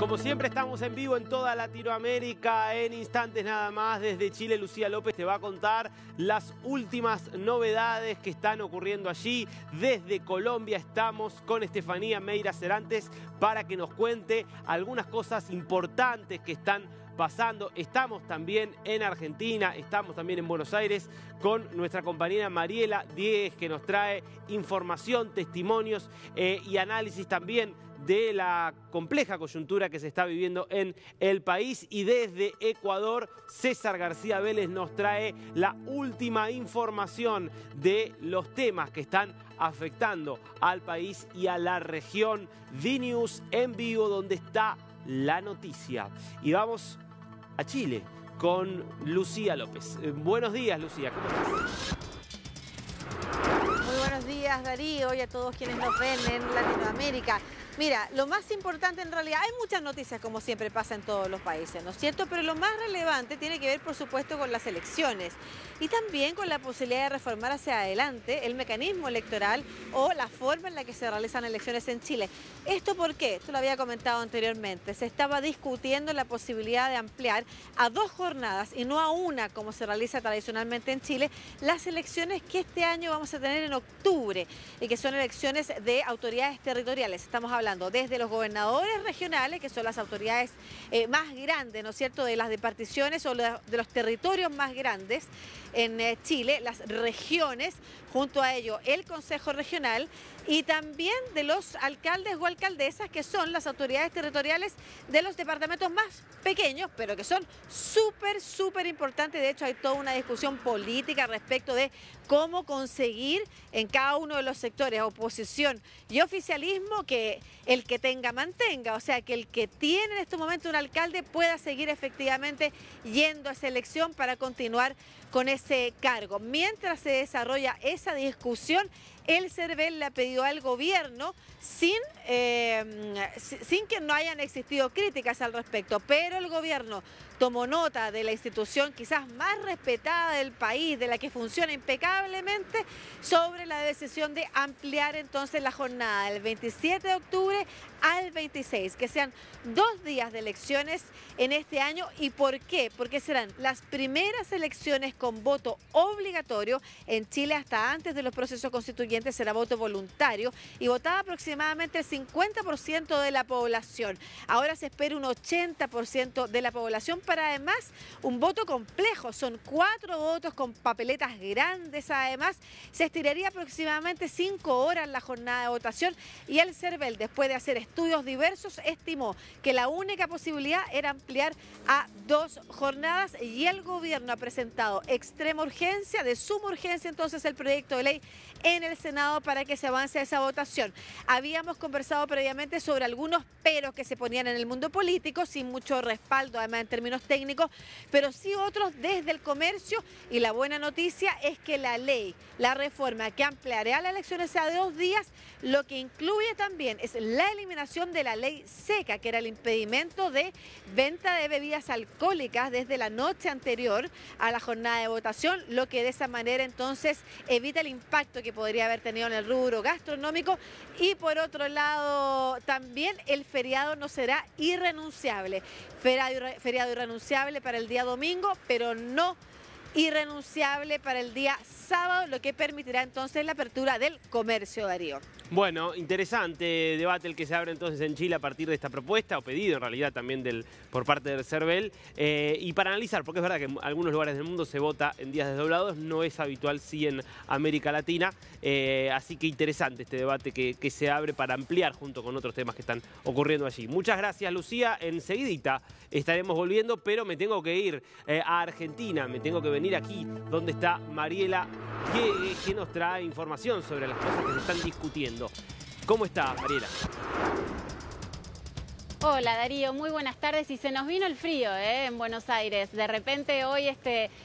Como siempre estamos en vivo en toda Latinoamérica, en instantes nada más. Desde Chile, Lucía López te va a contar las últimas novedades que están ocurriendo allí. Desde Colombia estamos con Estefanía Meira Serantes para que nos cuente algunas cosas importantes que están pasando. Estamos también en Argentina, estamos también en Buenos Aires con nuestra compañera Mariela Diez, que nos trae información, testimonios y análisis también de la compleja coyuntura que se está viviendo en el país. Y desde Ecuador, César García Vélez nos trae la última información de los temas que están afectando al país y a la región. DNews en vivo, donde está la noticia. Y vamos a Chile con Lucía López. Buenos días, Lucía, ¿cómo estás? Muy buenos días, Darío, y a todos quienes nos ven en Latinoamérica. Mira, lo más importante en realidad, hay muchas noticias como siempre pasa en todos los países, ¿no es cierto? Pero lo más relevante tiene que ver, por supuesto, con las elecciones y también con la posibilidad de reformar hacia adelante el mecanismo electoral o la forma en la que se realizan elecciones en Chile. ¿Esto por qué? Esto lo había comentado anteriormente. Se estaba discutiendo la posibilidad de ampliar a 2 jornadas y no a una, como se realiza tradicionalmente en Chile, las elecciones que este año vamos a tener en octubre y que son elecciones de autoridades territoriales. Estamos hablando desde los gobernadores regionales, que son las autoridades más grandes, ¿no es cierto?, de las departiciones o de los territorios más grandes en Chile, las regiones, junto a ello el Consejo Regional, y también de los alcaldes o alcaldesas, que son las autoridades territoriales de los departamentos más pequeños, pero que son súper importantes. De hecho, hay toda una discusión política respecto de cómo conseguir en cada uno de los sectores, oposición y oficialismo, que el que tenga mantenga, o sea, que el que tiene en este momento un alcalde pueda seguir efectivamente yendo a esa elección para continuar con ese cargo. Mientras se desarrolla esa discusión, el CERVEL le ha pedido al gobierno, sin que no hayan existido críticas al respecto, pero el gobierno tomó nota de la institución quizás más respetada del país, de la que funciona impecablemente, sobre la decisión de ampliar entonces la jornada del 27 de octubre al 26, que sean 2 días de elecciones en este año. ¿Y por qué? Porque serán las primeras elecciones con voto obligatorio. En Chile, hasta antes de los procesos constituyentes, será voto voluntario y votaba aproximadamente el 50% de la población. Ahora se espera un 80% de la población, para además un voto complejo. Son 4 votos con papeletas grandes. Además, se estiraría aproximadamente 5 horas la jornada de votación, y el CERVEL, después de hacer estudios diversos, estimó que la única posibilidad era ampliar a 2 jornadas, y el gobierno ha presentado extrema urgencia, de suma urgencia entonces, el proyecto de ley en el Senado para que se avance a esa votación. Habíamos conversado previamente sobre algunos peros que se ponían en el mundo político, sin mucho respaldo además en términos técnicos, pero sí otros desde el comercio, y la buena noticia es que la ley, la reforma que ampliará las elecciones a 2 días, lo que incluye también es la eliminación de la ley seca, que era el impedimento de venta de bebidas alcohólicas desde la noche anterior a la jornada de votación, lo que de esa manera entonces evita el impacto que podría haber tenido en el rubro gastronómico. Y por otro lado, también el feriado no será irrenunciable. Feriado irrenunciable para el día domingo, pero no irrenunciable para el día sábado, lo que permitirá entonces la apertura del comercio, Darío. Bueno, interesante debate el que se abre entonces en Chile a partir de esta propuesta, o pedido en realidad también por parte del CERVEL, y para analizar, porque es verdad que en algunos lugares del mundo se vota en días desdoblados, no es habitual sí en América Latina, así que interesante este debate que se abre para ampliar junto con otros temas que están ocurriendo allí. Muchas gracias, Lucía. Enseguidita estaremos volviendo, pero me tengo que ir a Argentina, me tengo que venir aquí donde está Mariela, que nos trae información sobre las cosas que se están discutiendo. ¿Cómo está, Mariela? Hola, Darío, muy buenas tardes. Y se nos vino el frío en Buenos Aires. De repente hoy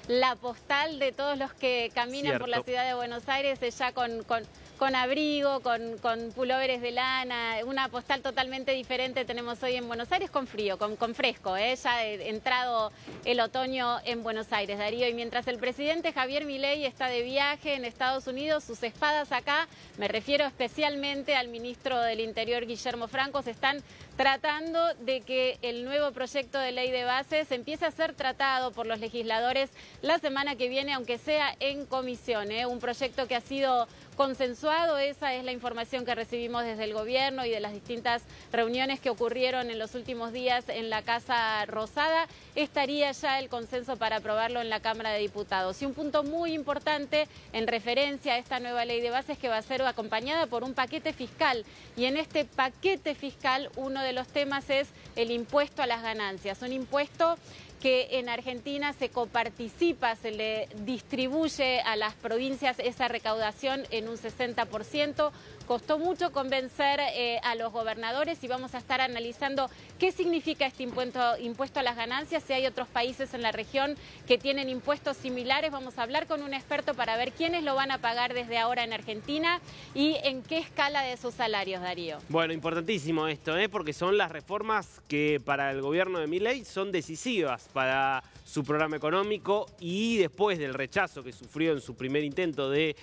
la postal de todos los que caminan por la ciudad de Buenos Aires es ya con abrigo, con pulóveres de lana, una postal totalmente diferente tenemos hoy en Buenos Aires, con frío, con fresco, ya entrado el otoño en Buenos Aires, Darío. Y mientras el presidente Javier Milei está de viaje en Estados Unidos, sus espadas acá, me refiero especialmente al ministro del Interior, Guillermo Franco, se están tratando de que el nuevo proyecto de ley de bases empiece a ser tratado por los legisladores la semana que viene, aunque sea en comisión, Un proyecto que ha sido consensuado, esa es la información que recibimos desde el gobierno y de las distintas reuniones que ocurrieron en los últimos días en la Casa Rosada. Estaría ya el consenso para aprobarlo en la Cámara de Diputados. Y un punto muy importante en referencia a esta nueva ley de bases, que va a ser acompañada por un paquete fiscal. Y en este paquete fiscal uno de los temas es el impuesto a las ganancias, un impuesto que en Argentina se coparticipa, se le distribuye a las provincias esa recaudación en un 60%. Costó mucho convencer a los gobernadores y vamos a estar analizando qué significa este impuesto a las ganancias, si hay otros países en la región que tienen impuestos similares. Vamos a hablar con un experto para ver quiénes lo van a pagar desde ahora en Argentina y en qué escala de sus salarios, Darío. Bueno, importantísimo esto, porque son las reformas que para el gobierno de Milei son decisivas para su programa económico, y después del rechazo que sufrió en su primer intento de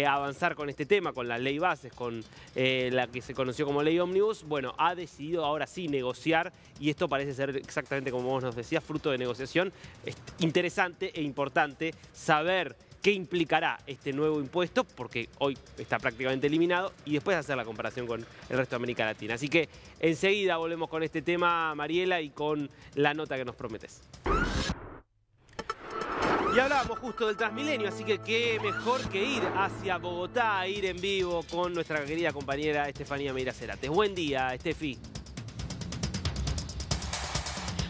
avanzar con este tema, con la ley bases, con la que se conoció como ley ómnibus, bueno, ha decidido ahora sí negociar, y esto parece ser exactamente como vos nos decías, fruto de negociación. Es interesante e importante saber qué implicará este nuevo impuesto, porque hoy está prácticamente eliminado, y después hacer la comparación con el resto de América Latina. Así que enseguida volvemos con este tema, Mariela, y con la nota que nos prometes. Y hablábamos justo del Transmilenio, así que qué mejor que ir hacia Bogotá, ir en vivo con nuestra querida compañera Estefanía Meira Cerates. Buen día, Estefi.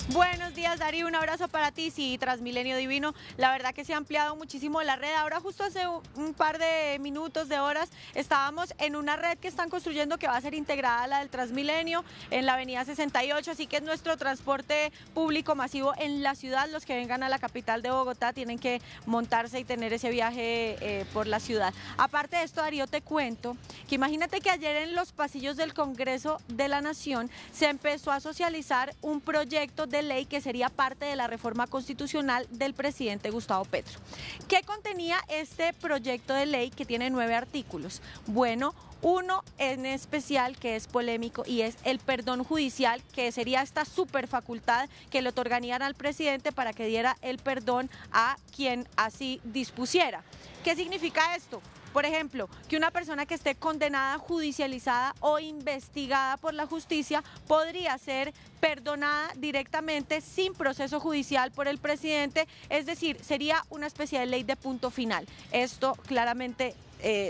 Buenos días, Darío, un abrazo para ti. Sí, Transmilenio divino, la verdad que se ha ampliado muchísimo la red. Ahora justo hace un par de minutos, de horas, estábamos en una red que están construyendo que va a ser integrada a la del Transmilenio en la avenida 68, así que es nuestro transporte público masivo en la ciudad. Los que vengan a la capital de Bogotá tienen que montarse y tener ese viaje por la ciudad. Aparte de esto, Darío, te cuento que imagínate que ayer en los pasillos del Congreso de la Nación se empezó a socializar un proyecto de ley que sería parte de la reforma constitucional del presidente Gustavo Petro. ¿Qué contenía este proyecto de ley que tiene 9 artículos? Bueno, uno en especial que es polémico y es el perdón judicial, que sería esta super facultad que le otorgarían al presidente para que diera el perdón a quien así dispusiera. ¿Qué significa esto? Por ejemplo, que una persona que esté condenada, judicializada o investigada por la justicia podría ser perdonada directamente sin proceso judicial por el presidente, es decir, sería una especie de ley de punto final. Esto claramente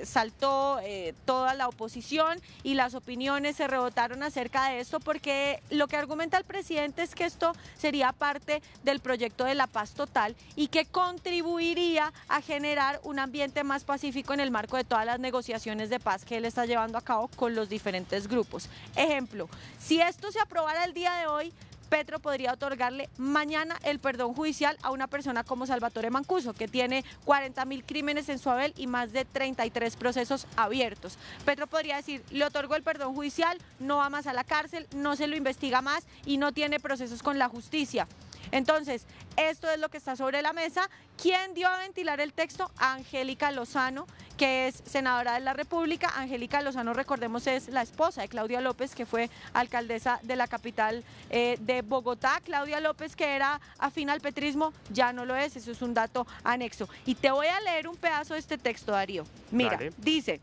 saltó toda la oposición y las opiniones se rebotaron acerca de esto, porque lo que argumenta el presidente es que esto sería parte del proyecto de la paz total y que contribuiría a generar un ambiente más pacífico en el marco de todas las negociaciones de paz que él está llevando a cabo con los diferentes grupos. Ejemplo, si esto se aprobara el día de hoy, Petro podría otorgarle mañana el perdón judicial a una persona como Salvatore Mancuso, que tiene 40.000 crímenes en su haber y más de 33 procesos abiertos. Petro podría decir, le otorgo el perdón judicial, no va más a la cárcel, no se lo investiga más y no tiene procesos con la justicia. Entonces, esto es lo que está sobre la mesa. ¿Quién dio a ventilar el texto? Angélica Lozano, que es senadora de la República. Angélica Lozano, recordemos, es la esposa de Claudia López, que fue alcaldesa de la capital de Bogotá. Claudia López, que era afín al petrismo, ya no lo es, eso es un dato anexo. Y te voy a leer un pedazo de este texto, Darío. Mira, Dale. dice: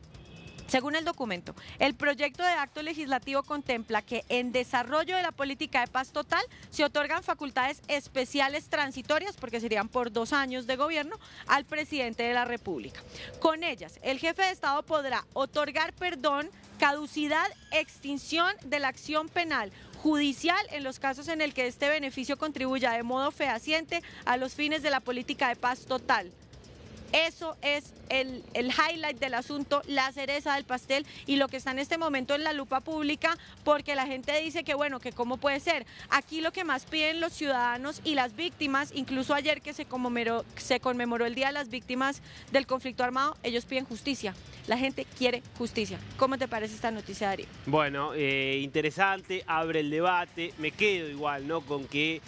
según el documento, el proyecto de acto legislativo contempla que en desarrollo de la política de paz total se otorgan facultades especiales transitorias, porque serían por 2 años de gobierno, al presidente de la República. Con ellas, el jefe de Estado podrá otorgar perdón, caducidad, extinción de la acción penal judicial en los casos en el que este beneficio contribuya de modo fehaciente a los fines de la política de paz total. Eso es el highlight del asunto, la cereza del pastel y lo que está en este momento en la lupa pública, porque la gente dice que bueno, que cómo puede ser. Aquí lo que más piden los ciudadanos y las víctimas, incluso ayer que se conmemoró el Día de las Víctimas del Conflicto Armado, ellos piden justicia. La gente quiere justicia. ¿Cómo te parece esta noticia, Darío? Bueno, interesante, abre el debate. Me quedo igual, ¿no? Con que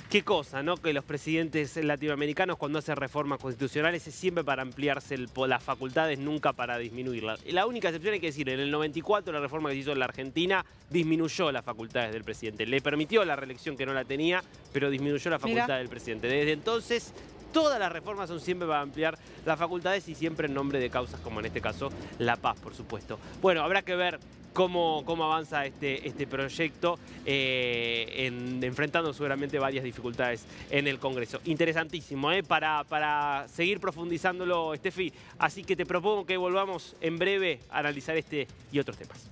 Qué cosa, ¿no? Que los presidentes latinoamericanos cuando hacen reformas constitucionales es siempre para ampliarse las facultades, nunca para disminuirlas. La única excepción hay que decir, en el 94 la reforma que se hizo en la Argentina disminuyó las facultades del presidente. Le permitió la reelección que no la tenía, pero disminuyó la facultad del presidente. Desde entonces, todas las reformas son siempre para ampliar las facultades y siempre en nombre de causas como en este caso la paz, por supuesto. Bueno, habrá que ver cómo avanza este proyecto, enfrentando seguramente varias dificultades en el Congreso. Interesantísimo, para seguir profundizándolo, Estefi. Así que te propongo que volvamos en breve a analizar este y otros temas.